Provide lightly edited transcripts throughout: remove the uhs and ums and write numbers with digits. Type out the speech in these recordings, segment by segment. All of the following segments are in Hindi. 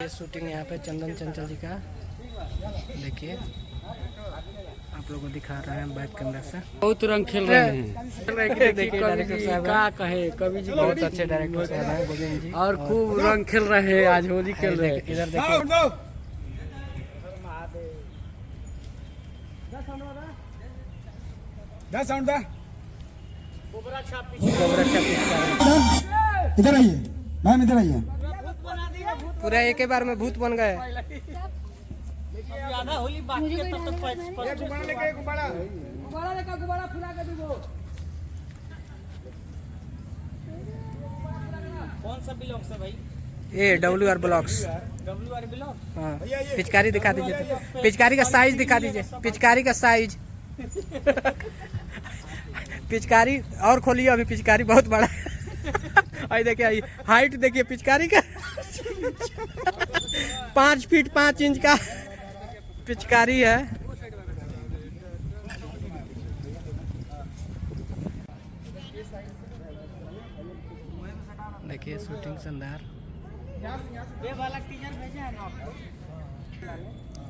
ये शूटिंग यहाँ पे चंदन चंचल जी का देखिए आप लोगों को दिखा रहे हैं बैक कैमरा से। बहुत रंग खेल रहे हैं। देखिए डायरेक्टर साहब क्या कहे, कवि जी बहुत अच्छे डायरेक्टर साहब हैं गोविंद जी, और खूब रंग खेल रहे हैं। आज होली खेल रहे हैं। इधर देखिए कोबरा छाप इधर आइए मैम, इधर आइए। पूरा एक ही बार में भूत बन गए। कौन सा ब्लॉक है भाई? ये WR ब्लॉक्स। WR block. हाँ पिचकारी दिखा दीजिए, पिचकारी का साइज दिखा दीजिए, पिचकारी का साइज पिचकारी और खोलिए, अभी पिचकारी बहुत बड़ा है। देखिए हाइट देखिए पिचकारी का 5 फीट 5 इंच का पिचकारी है। देखिए शूटिंग शानदार। ये वाला टीचर भेजे हैं ना आपको?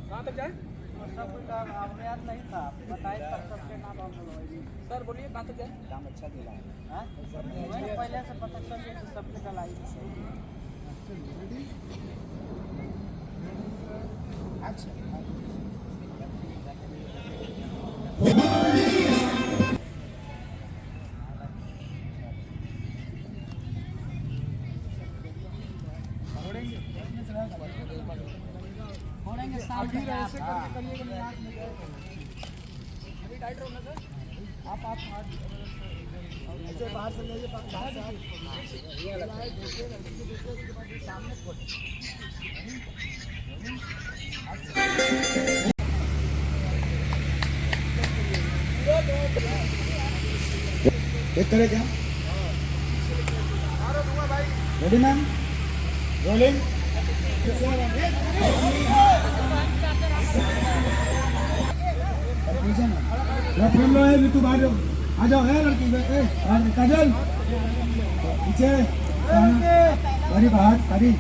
कहाँ तक जाए? सब कुछ आपने याद नहीं था, बताइए तब सबके नाम आप बोलो। सर बोलिए कहाँ तक जाए? काम अच्छा दिला है। पहले से पता चल गया कि सबके डलाई। अच्छा छोड़ेंगे साथ में। ऐसे करके करिएगा। अभी टाइट रहो ना सर। आप ऐसे बाहर से ले सामने एक करे क्या? Ready ma'am, rolling. Flame low है ऋतु, बाहर आ जाओ। है लड़की काजल पीछे, हरी बाहर, हरी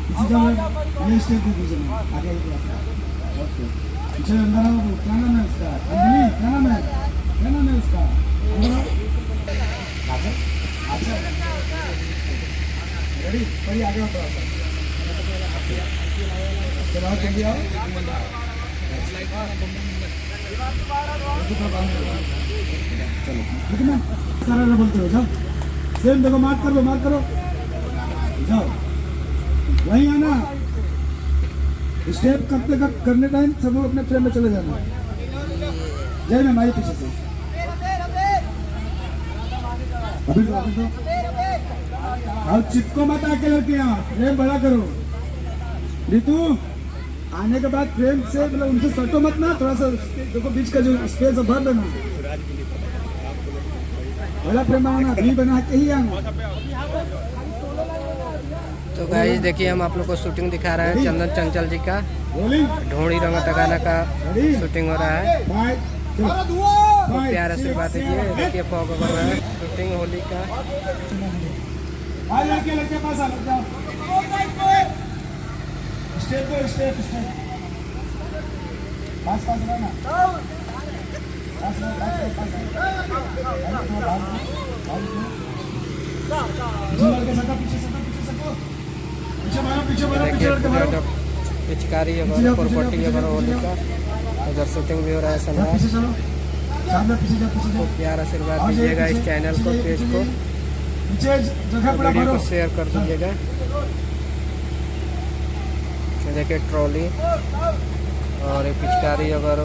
पीछे जाओ। ये स्टेप दे दीजिए आगे। ओके पीछे अंदर आओ। क्या नाम है उसका? अंजलि। क्या नाम है? क्या नाम है उसका? अच्छा रेडी, पहले आगे आओ थोड़ा सा। चलो जल्दी आओ। चलो लेकिन ना सारा बोलते हो। जाओ सेम देखो, मार्क कर लो, मार्क करो। जाओ वहीं आना। स्टेप करने टाइम सब लोग अपने फ्रेम में चले जाना। जय मैं हमारे पीछे से अभी तो और चिपको मत आके लड़कियां, फ्रेम बड़ा करो। ऋतु आने के बाद फ्रेम से मतलब उनसे सटो मत ना, थोड़ा सा देखो बीच का जो स्पेस भर देना। बड़ा फ्रेम बनाना, भी बना के ही आना। तो गाइस देखिए हम आप लोग को शूटिंग दिखा रहे हैं चंदन चंचल जी का ढोड़ी रंग तगाना का शूटिंग हो रहा है। तो प्यार आशीर्वाद दीजिए। देखिए फॉग कर रहा है शूटिंग होली का। लड़के पास आ जाओ। स्टेप को स्टेप पास रहना। पिचकारी अगर प्रॉपर्टी अगर होली का उधर शूटिंग भी हो रहा है शानदार। तो प्यार आशीर्वाद दीजिएगा इस चैनल को, पेज को, वीडियो को शेयर कर दीजिएगा। देखिए ट्रॉली और एक पिचकारी अगर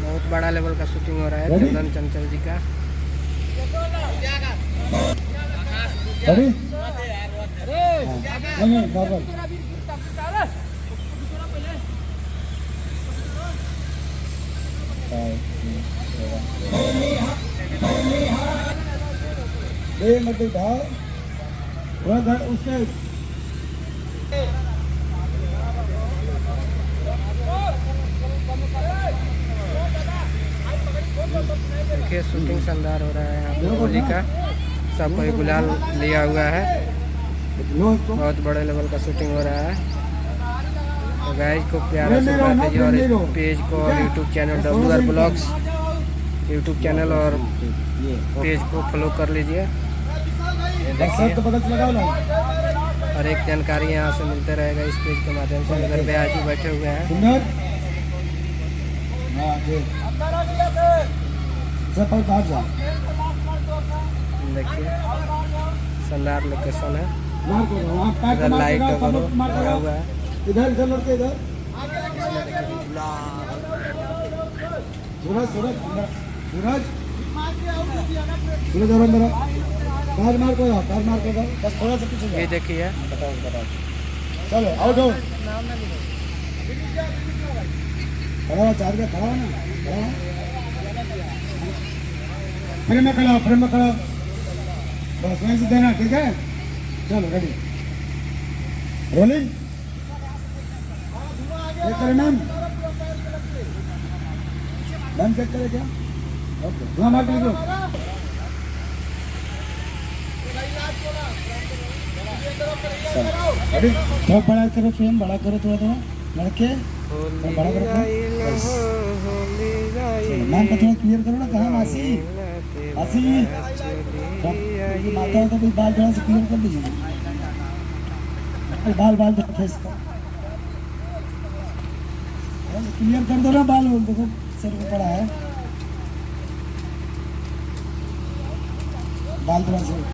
बहुत बड़ा लेवल का शूटिंग हो रहा है चंदन चंचल जी का। मतलब उसके देखिए शूटिंग शानदार हो रहा है यहाँ पे होली का। सब कोई गुलाल लिया हुआ है, लो इसको। बहुत बड़े लेवल का शूटिंग हो रहा है। तो गाइस को प्यारा से बात कीजिए और इस पेज को और YouTube channel WR blogs YouTube channel और पेज को फॉलो कर लीजिए। ये देखिए तो पता लगाओ ना। हर एक जानकारी यहाँ से मिलते रहेगा इस पेज के माध्यम से। अगर ब्याह जी बैठे हुए हैं सुंदर हाँ देख सब पर बाहर जा। देखिए शानदार लोकेशन है। मार को वहाँ पैक इधर मार लाइट के वगैरह मार लगा हुआ है। इधर इधर लड़के इधर इसमें देखिए सूरज सूरज सूरज सूरज और अंदर कार मार को कार मार को बस थोड़ा सा पीछे ये देखिए चलो आउट हो खड़ा चार का खड़ा ना फ्रेम में खड़ा बस वहीं से देना ठीक है। चलो रेडी रोलिंग चेक करें मैम चेक करें क्या ओके धुआं मार के लिखो अभी थोड़ा बड़ा करो फ्रेम बड़ा करो थोड़ा थोड़ा लड़के बड़ा करो मैम का थोड़ा क्लियर करो ना कहाँ मासी मासी माता हो तो कोई बाल थोड़ा सा क्लियर कर दीजिए बाल फेस का क्लियर कर दो ना बाल देखो सर को पड़ा है बाल थोड़ा सा